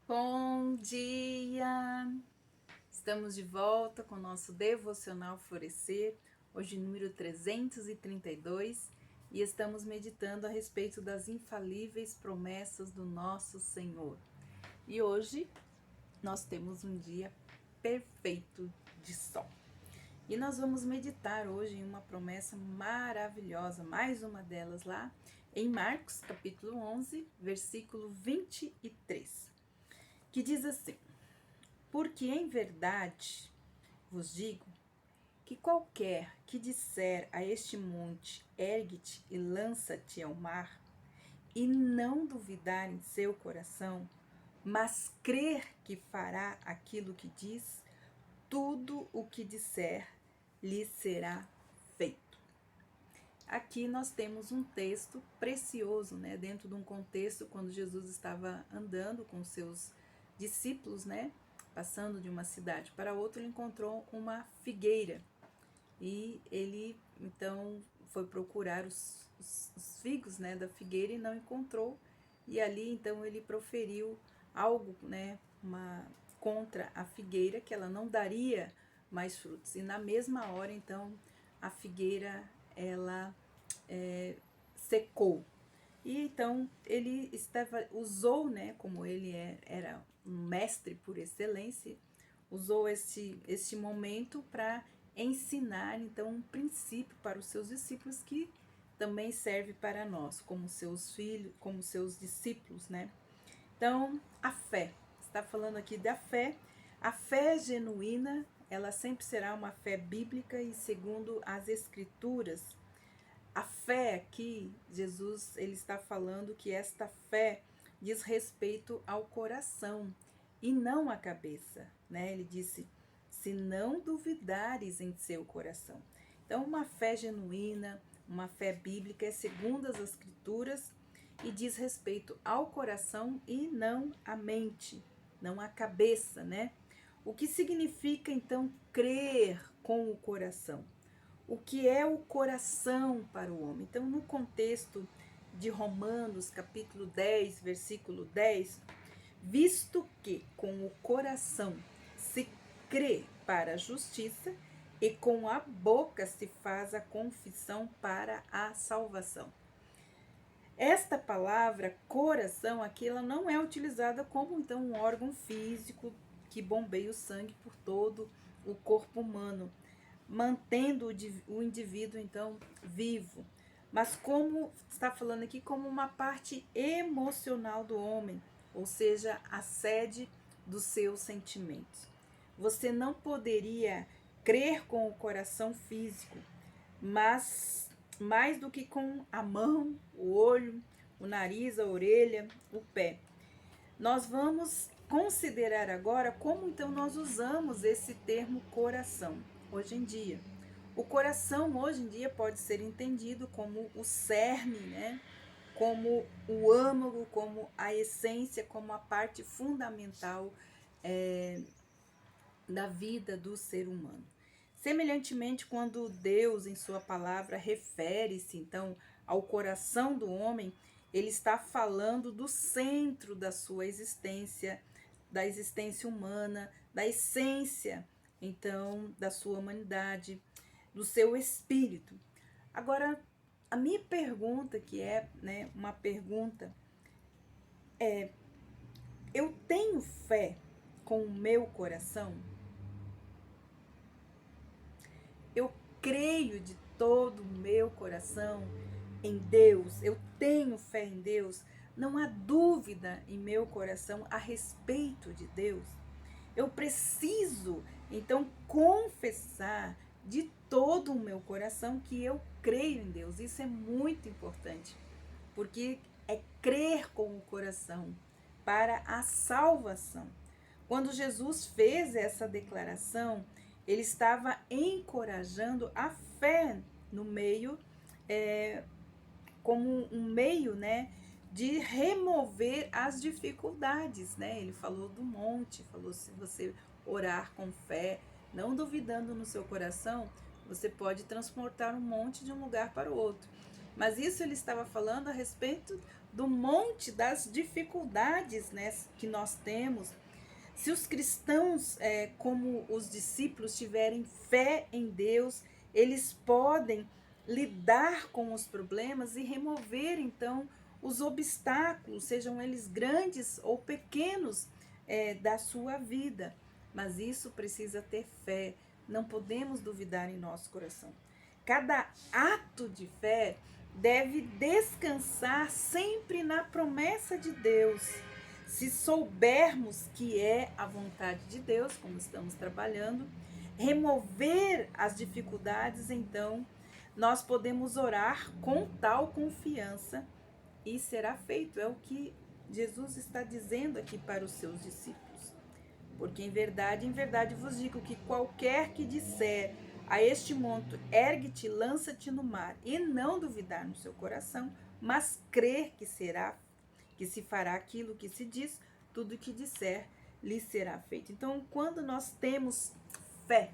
Bom dia! Estamos de volta com o nosso Devocional Florescer, hoje número 332, e estamos meditando a respeito das infalíveis promessas do nosso Senhor. E hoje nós temos um dia perfeito de sol. E nós vamos meditar hoje em uma promessa maravilhosa, mais uma delas lá, em Marcos, capítulo 11, versículo 23. Que diz assim: porque em verdade vos digo que qualquer que disser a este monte, ergue-te e lança-te ao mar, e não duvidar em seu coração, mas crer que fará aquilo que diz, tudo o que disser lhe será feito. Aqui nós temos um texto precioso, né? Dentro de um contexto quando Jesus estava andando com seus discípulos, né? Passando de uma cidade para outra, ele encontrou uma figueira e ele então foi procurar os figos, né, da figueira e não encontrou. E ali então ele proferiu algo, né, contra a figueira, que ela não daria mais frutos. E na mesma hora então a figueira ela secou. E então ele usou, né, como ele era um mestre por excelência, usou este momento para ensinar então um princípio para os seus discípulos que também serve para nós, como seus filhos, como seus discípulos, né? Então, a fé. Está falando aqui da fé. A fé genuína, ela sempre será uma fé bíblica e segundo as escrituras. A fé aqui, Jesus, ele está falando que esta fé diz respeito ao coração e não à cabeça, né? Ele disse: "Se não duvidares em seu coração". Então, uma fé genuína, uma fé bíblica é segundo as escrituras e diz respeito ao coração e não à mente, não à cabeça, né? O que significa então crer com o coração? O que é o coração para o homem? Então, no contexto de Romanos, capítulo 10, versículo 10, visto que com o coração se crê para a justiça e com a boca se faz a confissão para a salvação. Esta palavra coração aqui, ela não é utilizada como então um órgão físico que bombeia o sangue por todo o corpo humano, mantendo o indivíduo então vivo, mas como está falando aqui, como uma parte emocional do homem, ou seja, a sede dos seus sentimentos. Você não poderia crer com o coração físico, mas mais do que com a mão, o olho, o nariz, a orelha, o pé. Nós vamos considerar agora como então nós usamos esse termo coração hoje em dia. O coração hoje em dia pode ser entendido como o cerne, né? Como o âmago, como a essência, como a parte fundamental da vida do ser humano. Semelhantemente, quando Deus, em sua palavra, refere-se, então, ao coração do homem, ele está falando do centro da sua existência, da existência humana, da essência, então, da sua humanidade, do seu espírito. Agora, a minha pergunta, que é, né, uma pergunta, eu tenho fé com o meu coração? Eu creio de todo o meu coração em Deus, eu tenho fé em Deus, não há dúvida em meu coração a respeito de Deus. Eu preciso, então, confessar de todo o meu coração que eu creio em Deus. Isso é muito importante, porque é crer com o coração para a salvação. Quando Jesus fez essa declaração, ele estava encorajando a fé no meio, como um meio, né, de remover as dificuldades, né? Ele falou do monte, falou se você orar com fé, não duvidando no seu coração, você pode transportar um monte de um lugar para o outro. Mas isso ele estava falando a respeito do monte das dificuldades, né, que nós temos. Se os cristãos, como os discípulos, tiverem fé em Deus, eles podem lidar com os problemas e remover, então, os obstáculos, sejam eles grandes ou pequenos, da sua vida. Mas isso precisa ter fé, não podemos duvidar em nosso coração. Cada ato de fé deve descansar sempre na promessa de Deus. Se soubermos que é a vontade de Deus, como estamos trabalhando, remover as dificuldades, então nós podemos orar com tal confiança e será feito. É o que Jesus está dizendo aqui para os seus discípulos. Porque em verdade vos digo que qualquer que disser a este monte, ergue-te, lança-te no mar, e não duvidar no seu coração, mas crer que se fará aquilo que se diz, tudo que disser lhe será feito. Então, quando nós temos fé,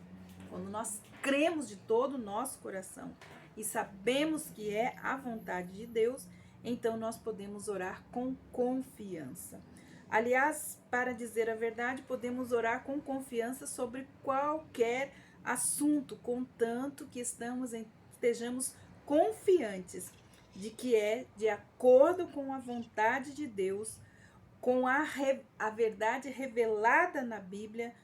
quando nós cremos de todo o nosso coração e sabemos que é a vontade de Deus, então nós podemos orar com confiança. Aliás, para dizer a verdade, podemos orar com confiança sobre qualquer assunto, contanto que estejamos confiantes de que é de acordo com a vontade de Deus, com a verdade revelada na Bíblia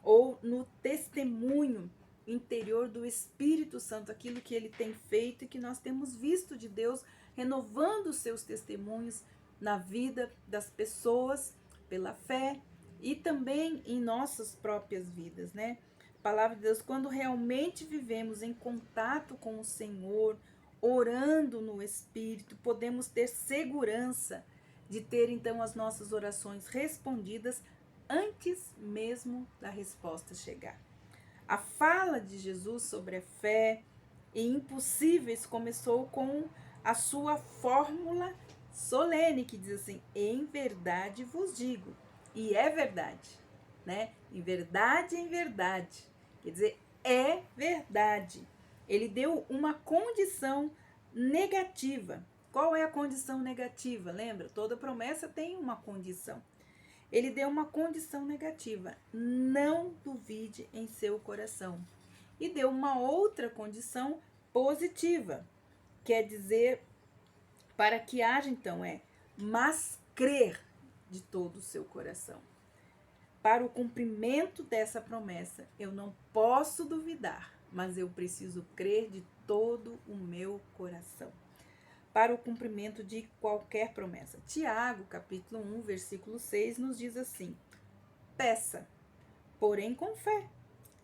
ou no testemunho interior do Espírito Santo, aquilo que ele tem feito e que nós temos visto de Deus renovando os seus testemunhos na vida das pessoas pela fé e também em nossas próprias vidas, né? A palavra de Deus, quando realmente vivemos em contato com o Senhor, orando no Espírito, podemos ter segurança de ter então as nossas orações respondidas antes mesmo da resposta chegar. A fala de Jesus sobre a fé e impossíveis começou com a sua fórmula solene, que diz assim: em verdade vos digo. E é verdade, né? Em verdade, quer dizer, é verdade. Ele deu uma condição negativa. Qual é a condição negativa? Lembra? Toda promessa tem uma condição. Ele deu uma condição negativa: não duvide em seu coração. E deu uma outra condição positiva, quer dizer, para que haja então mas crer de todo o seu coração. Para o cumprimento dessa promessa, eu não posso duvidar, mas eu preciso crer de todo o meu coração. Para o cumprimento de qualquer promessa. Tiago, capítulo 1, versículo 6, nos diz assim: peça, porém com fé,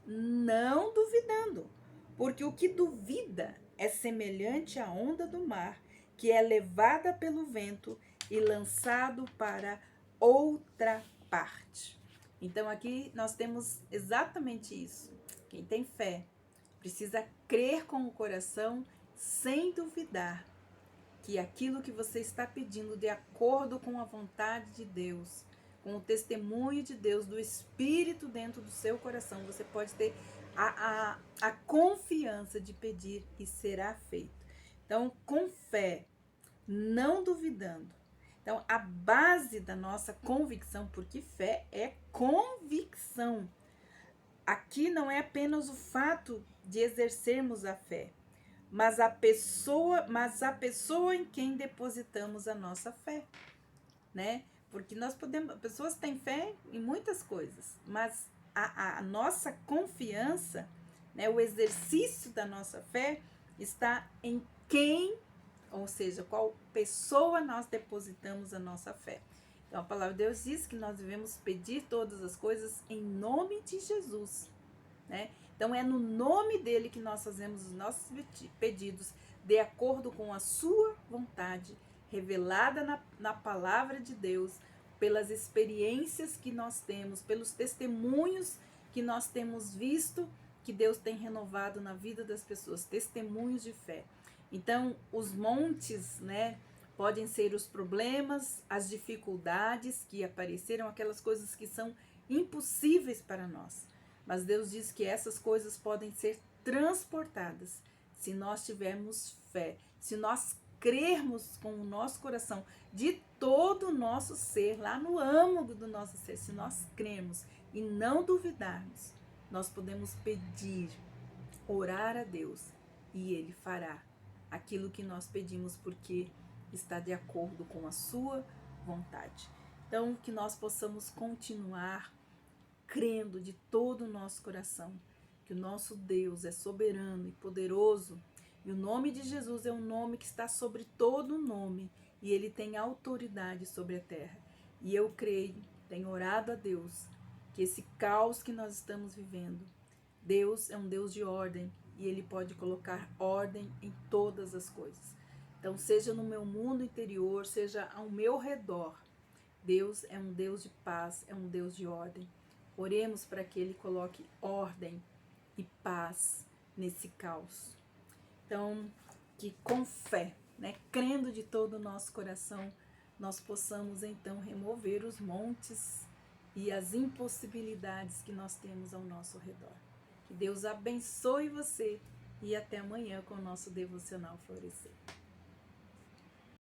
não duvidando, porque o que duvida é semelhante à onda do mar, que é levada pelo vento e lançado para outra parte. Então aqui nós temos exatamente isso. Quem tem fé precisa crer com o coração sem duvidar que aquilo que você está pedindo de acordo com a vontade de Deus, com o testemunho de Deus, do Espírito dentro do seu coração, você pode ter a confiança de pedir e será feito. Então, com fé, não duvidando. Então, a base da nossa convicção, porque fé é convicção. Aqui não é apenas o fato de exercermos a fé, mas a pessoa em quem depositamos a nossa fé, né? Porque pessoas têm fé em muitas coisas, mas a nossa confiança, né, o exercício da nossa fé está em quem, ou seja, qual pessoa nós depositamos a nossa fé. Então a palavra de Deus diz que nós devemos pedir todas as coisas em nome de Jesus, né? Então é no nome dele que nós fazemos os nossos pedidos, de acordo com a sua vontade, revelada na palavra de Deus, pelas experiências que nós temos, pelos testemunhos que nós temos visto, que Deus tem renovado na vida das pessoas, testemunhos de fé. Então, os montes, né, podem ser os problemas, as dificuldades que apareceram, aquelas coisas que são impossíveis para nós. Mas Deus diz que essas coisas podem ser transportadas se nós tivermos fé, se nós crermos com o nosso coração, de todo o nosso ser, lá no âmago do nosso ser, se nós crermos e não duvidarmos, nós podemos pedir, orar a Deus e Ele fará aquilo que nós pedimos, porque está de acordo com a sua vontade. Então, que nós possamos continuar crendo de todo o nosso coração que o nosso Deus é soberano e poderoso, e o nome de Jesus é um nome que está sobre todo nome, e ele tem autoridade sobre a terra. E eu creio, tenho orado a Deus, que esse caos que nós estamos vivendo, Deus é um Deus de ordem, e ele pode colocar ordem em todas as coisas. Então, seja no meu mundo interior, seja ao meu redor, Deus é um Deus de paz, é um Deus de ordem. Oremos para que Ele coloque ordem e paz nesse caos. Então, que com fé, né, crendo de todo o nosso coração, nós possamos então remover os montes e as impossibilidades que nós temos ao nosso redor. Que Deus abençoe você e até amanhã com o nosso Devocional Florescer.